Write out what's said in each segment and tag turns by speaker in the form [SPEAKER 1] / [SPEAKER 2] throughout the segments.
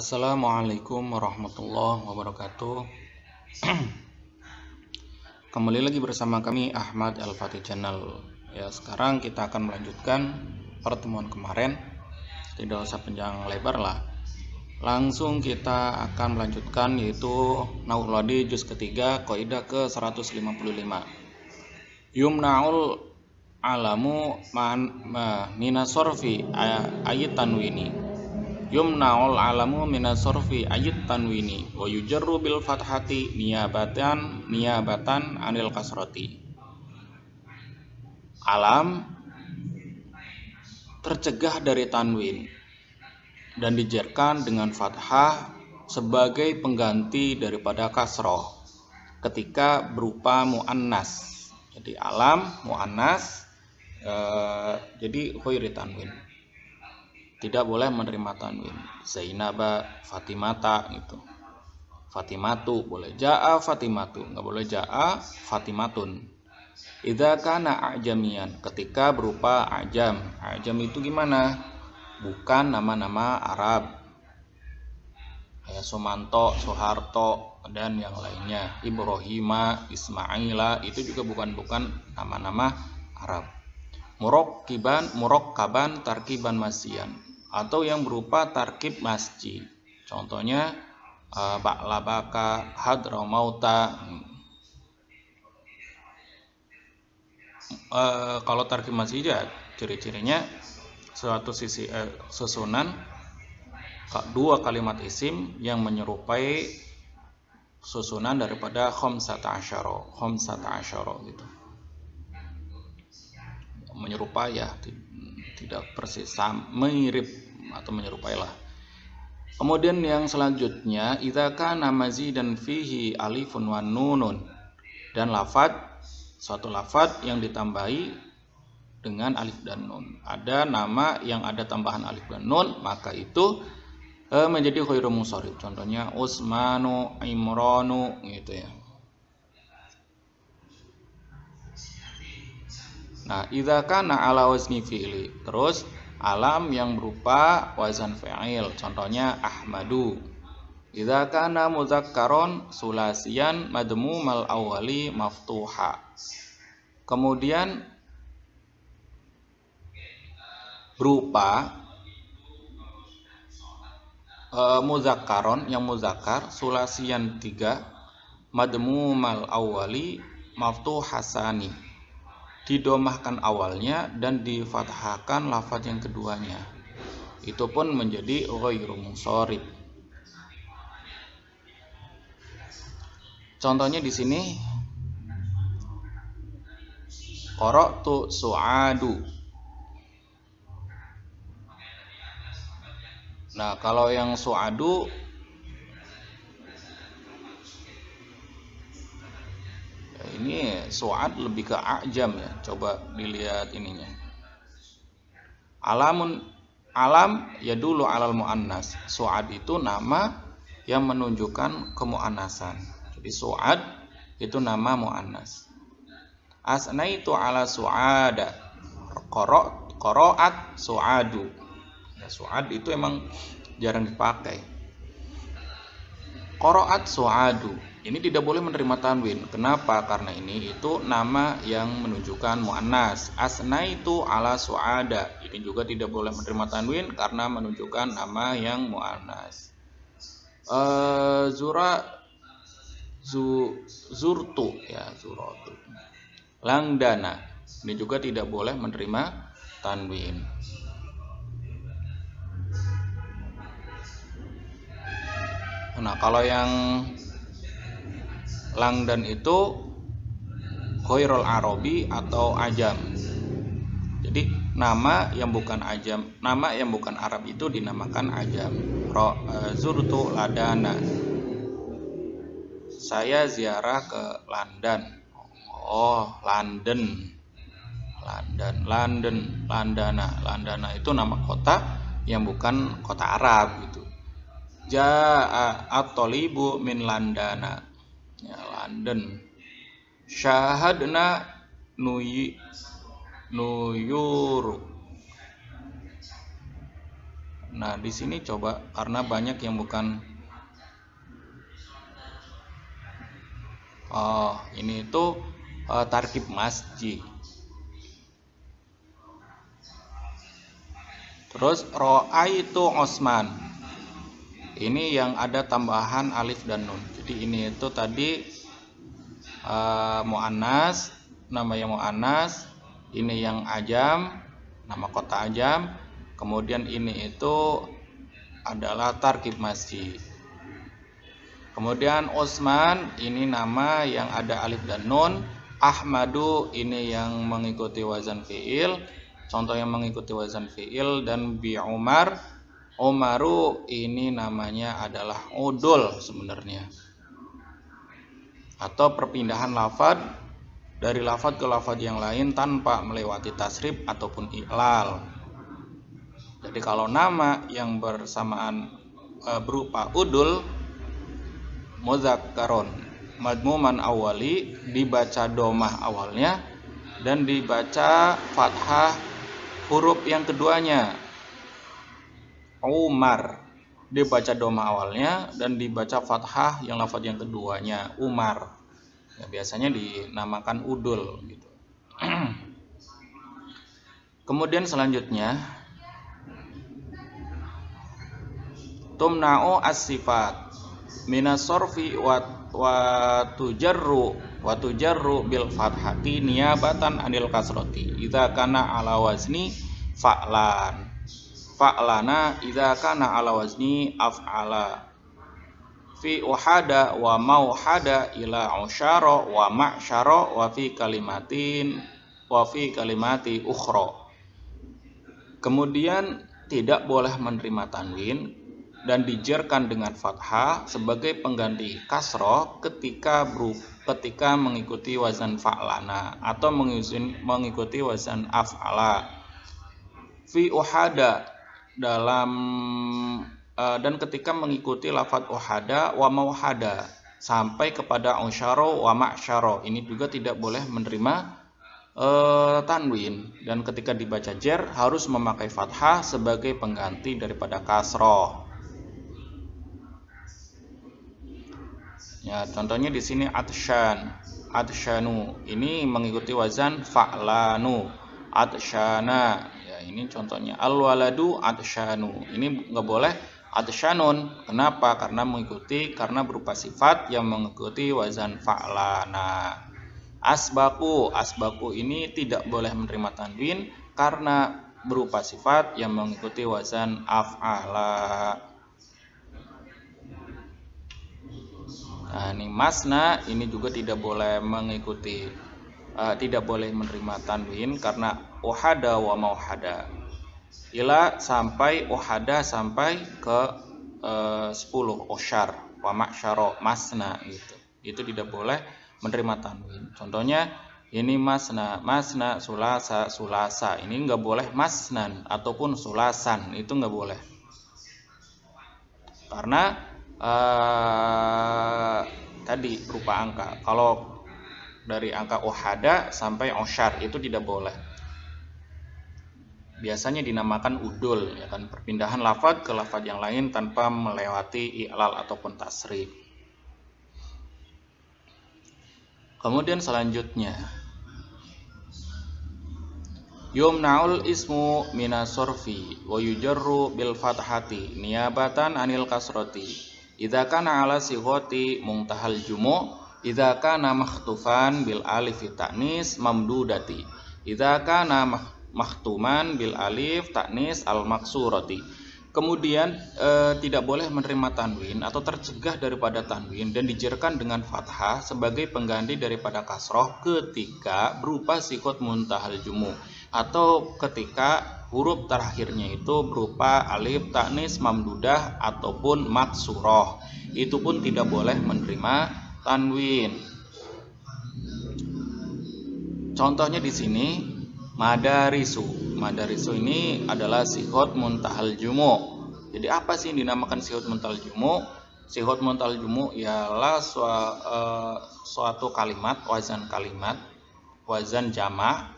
[SPEAKER 1] Assalamualaikum warahmatullahi wabarakatuh. Kembali lagi bersama kami Ahmad Al-Fatih Channel. Ya, sekarang kita akan melanjutkan pertemuan kemarin. Tidak usah panjang lebar lah. Langsung kita akan melanjutkan, yaitu Nahwu Ladi juz ketiga, kaidah ke 155. Yumna'ul alamu minasorfi ayat tanwini. Yumna'ul alamu minasorfi ayat tanwini wa yujarru bil fathati niyabatan anil kasrati. Alam tercegah dari tanwin dan dijarkan dengan fathah sebagai pengganti daripada kasroh ketika berupa muannas. Jadi alam muannas, jadi khairi tanwin. Tidak boleh menerima tanwin. Zainaba, Fatimata gitu. Fatimatu boleh, Ja'a Fatimatu, enggak boleh Ja'a Fatimatun. Idza kana ajamian, ketika berupa ajam. Ajam itu gimana? Bukan nama-nama Arab. Kayak Sumanto, Soeharto dan yang lainnya. Ibrahima, Ismaila itu juga bukan nama-nama Arab. Murokkaban, tarkiban masyian, atau yang berupa tarkib masji. Contohnya ba'labaka, hadramauta. Kalau tarkib masji ya ciri-cirinya suatu susunan dua kalimat isim yang menyerupai susunan daripada khamsata asyara gitu. Menyerupai ya, tidak persis, mirip atau menyerupai lah. Kemudian yang selanjutnya, idza kana mazidan fihi alifun wa nunun, dan suatu lafadz yang ditambahi dengan alif dan nun. Ada nama yang ada tambahan alif dan nun, maka itu menjadi khairu munsharif. Contohnya Usmanu, Imranu gitu ya. Nah, idza kana ala wazni fi'li, terus alam yang berupa wazan fa'il, contohnya Ahmadu. Idza kana muzakkaron sulasiyan madmumal awwali maftuha. Kemudian berupa muzakkaron yang muzakkar sulasiyan 3 madmumal awwali maftuhasani, didomahkan awalnya dan difathahkan lafaz yang keduanya. Itu pun menjadi ghairu munsharif. Contohnya di sini qara'tu su'adu. Nah, kalau yang su'adu ini su'ad lebih ke ajam ya. Coba dilihat ininya. Alam ya dulu alal muannas. Su'ad itu nama yang menunjukkan kemuannasan. Jadi su'ad itu nama muannas. Asnaitu ala su'ada. Qara'at su'adu. Ya, su'ad itu emang jarang dipakai. Qara'at su'adu. Ini tidak boleh menerima tanwin. Kenapa? Karena ini itu nama yang menunjukkan muannas. Asnaitu ala su'ada. Ini juga tidak boleh menerima tanwin karena menunjukkan nama yang muannas. Zurtu ya, zuratu. Langdana. Ini juga tidak boleh menerima tanwin. Nah, kalau yang langdan itu ghairul arabi atau ajam. Jadi nama yang bukan Arab itu dinamakan ajam. Zurtu ladana. Saya ziarah ke London. Oh, London. Landana itu nama kota yang bukan kota Arab gitu. Ja'a at-talibu min Landana. Ya, London. Syahadna Nah, di sini coba karena banyak yang bukan. Oh, ini itu tarkib masjid. Terus ro'aitu Osman. Ini yang ada tambahan alif dan nun. Jadi ini itu tadi mu'annas, nama yang mu'annas. Ini yang ajam, nama kota ajam. Kemudian ini itu adalah tarkib masjid. Kemudian Osman, ini nama yang ada alif dan nun. Ahmadu, ini yang mengikuti wazan fi'il. Contoh yang mengikuti wazan fi'il. Dan bi Umar, Umaru, ini namanya adalah udul sebenarnya. Atau perpindahan lafad dari lafad ke lafad yang lain tanpa melewati tasrif ataupun i'lal. Jadi kalau nama yang bersamaan berupa udul muzakkaron madmuman awali, dibaca domah awalnya dan dibaca fathah huruf yang keduanya. Umar dibaca domah awalnya dan dibaca fathah yang lafaz yang keduanya, Umar. Ya, biasanya dinamakan udul gitu. Kemudian selanjutnya tumna'u as-sifat minas sorfi wa tujarru bil fathati niyabatan anil kasroti idza kana ala wazni fa'lana idza kana ala wazni af'ala fi uhada wa mauhada ila usyara wa ma'syara wa fi kalimati ukhra. Kemudian tidak boleh menerima tanwin dan dijerkan dengan fathah sebagai pengganti kasroh ketika mengikuti wazan fa'lana atau mengikuti wazan af'ala. Fi uhada dan ketika mengikuti lafadz uhada wa mauhada sampai kepada usyaro wa ma'syaro, ini juga tidak boleh menerima tanwin, dan ketika dibaca jer harus memakai fathah sebagai pengganti daripada kasroh. Ya, contohnya di sini atsyanu, ini mengikuti wazan fa'lanu. Atsyana, ya ini contohnya. Al-waladu atsyanu, ini nggak boleh atsyanun. Kenapa? Karena berupa sifat yang mengikuti wazan fa'lana. Asbaku ini tidak boleh menerima tanwin karena berupa sifat yang mengikuti wazan af'ala. Nah, ini masna, ini juga tidak boleh menerima tanwin karena uhada wa mauhada. Ila sampai uhada sampai ke 10 usyar wa ma'syara masna gitu. Itu tidak boleh menerima tanwin. Contohnya ini masna, sulasa. Ini enggak boleh masnan ataupun sulasan, itu enggak boleh. Karena tadi berupa angka. Kalau dari angka uhada sampai usyar itu tidak boleh. Biasanya dinamakan udul, ya kan, perpindahan lafadz ke lafadz yang lain tanpa melewati i'lal ataupun tasrif. Kemudian selanjutnya yumna'ul ismu minas sorfi wa yujarru bil fathati niyabatan anil kasroti idza kana ala sighati muntahal jumu' idza kana makhtufan bil alif ta'nis mamdudati idza kana makhtuman bil alif ta'nis al maksurati. Kemudian tidak boleh menerima tanwin atau tercegah daripada tanwin dan dijerkan dengan fathah sebagai pengganti daripada kasroh ketika berupa sighot muntahal jumu' atau ketika huruf terakhirnya itu berupa alif ta'nis mamdudah ataupun maksuroh. Itu pun tidak boleh menerima tanwin. Contohnya di sini madarisu. Madarisu ini adalah sighot muntahal jumu'. Jadi apa sih yang dinamakan sighot muntahal jumu'? Sighot muntahal jumu' ialah suatu kalimat, wazan jamak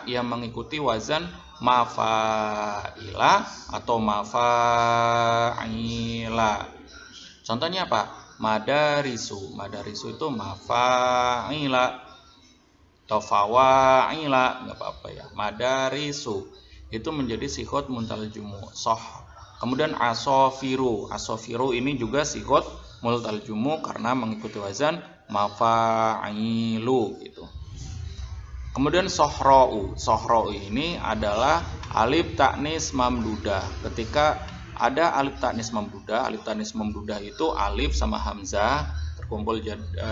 [SPEAKER 1] yang mengikuti wazan mafaila atau mafaila. Contohnya apa? Madarisu. Madarisu itu mafaila atau fawaila, nggak apa-apa ya. Madarisu itu menjadi sighot muntaljumu soh. Kemudian asofiru. Asofiru ini juga sighot muntaljumu karena mengikuti wazan mafailu gitu. Kemudian sohrou. Sohrou ini adalah alif taknis mamdudah. Ketika ada alif taknis mamdudah itu alif sama hamzah terkumpul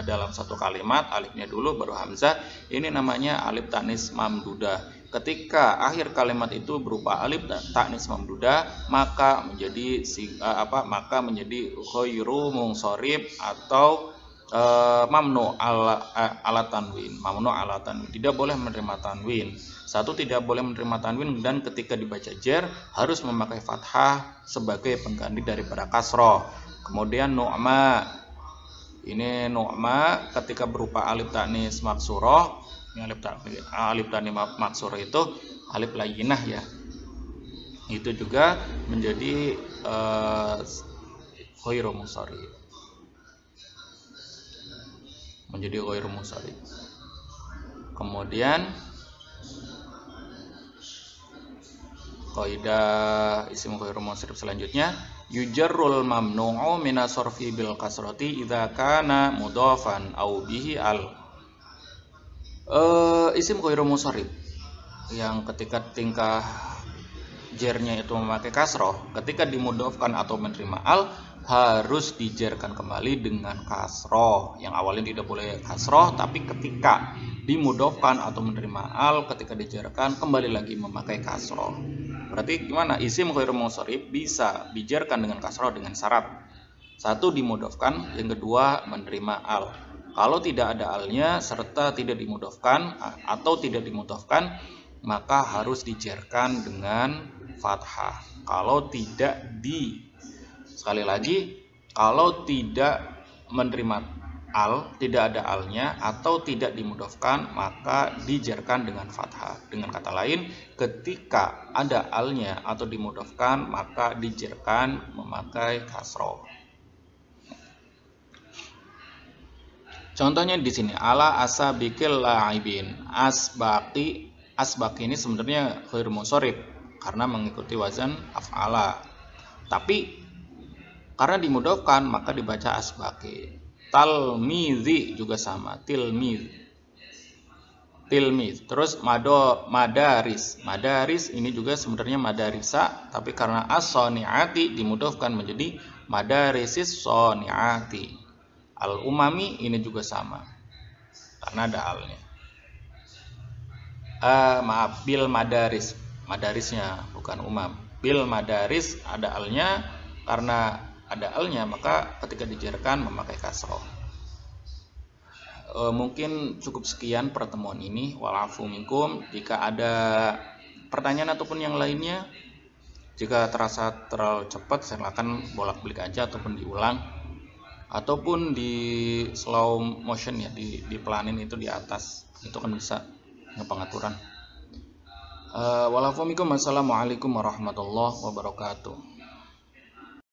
[SPEAKER 1] dalam satu kalimat, alifnya dulu baru hamzah. Ini namanya alif taknis mamdudah. Ketika akhir kalimat itu berupa alif taknis mamdudah, maka menjadi ghairu munsharif atau mamnu ala tanwin. Mamnu ala tanwin, tidak boleh menerima tanwin. Satu, tidak boleh menerima tanwin, dan ketika dibaca jer harus memakai fathah sebagai pengganti daripada kasroh. Kemudian nu'ma, ini nu'ma ketika berupa alif tanis maksuroh. Ini alif tanis maksuroh itu alif layyinah ya. Itu juga menjadi ghairu munsharif. Menjadi ghairu munsharif. Kemudian kaidah isim ghairu munsharif selanjutnya, yujarrul mamnu'u minas sarfi bil kasrati idza kana mudhafan au bihi al. Isim ghairu munsharif yang ketika tingkah jernya itu memakai kasroh, ketika dimudhafkan atau menerima al harus dijerkan kembali dengan kasroh. Yang awalnya tidak boleh kasroh, tapi ketika dimudhafkan atau menerima al, ketika dijerkan kembali lagi memakai kasroh. Berarti gimana? Isim ghairu munsharif bisa dijerkan dengan kasroh dengan syarat: satu, dimudhafkan, yang kedua, menerima al. Kalau tidak ada alnya serta tidak dimudhafkan atau tidak dimudhafkan, maka harus dijerkan dengan fathah. Kalau tidak sekali lagi, kalau tidak menerima al, tidak ada alnya atau tidak dimudhafkan, maka dijerkan dengan fathah. Dengan kata lain, ketika ada alnya atau dimudhafkan, maka dijerkan memakai kasroh. Contohnya di sini, ala asabikil la'ibin. Asbaki ini sebenarnya ghairu munsharif karena mengikuti wazan af'ala. Tapi karena dimudhafkan maka dibaca asbaki. Talmizi juga sama, tilmiz. Terus madaris. Madaris ini juga sebenarnya madarisa, tapi karena as-soni'ati dimudhafkan menjadi madarisis soni'ati. Al-umami ini juga sama karena ada alnya. Bil madaris, madarisnya bukan umam. Bil madaris ada alnya, karena ada alnya maka ketika dijerkan memakai kasroh. Mungkin cukup sekian pertemuan ini. Wa'afu minkum. Jika ada pertanyaan ataupun yang lainnya, jika terasa terlalu cepat, silakan bolak-balik aja ataupun diulang, ataupun di slow motion ya, dipelanin itu di atas, itu kan bisa pengaturan. Wa'afu minkum. Assalamualaikum warahmatullahi wabarakatuh.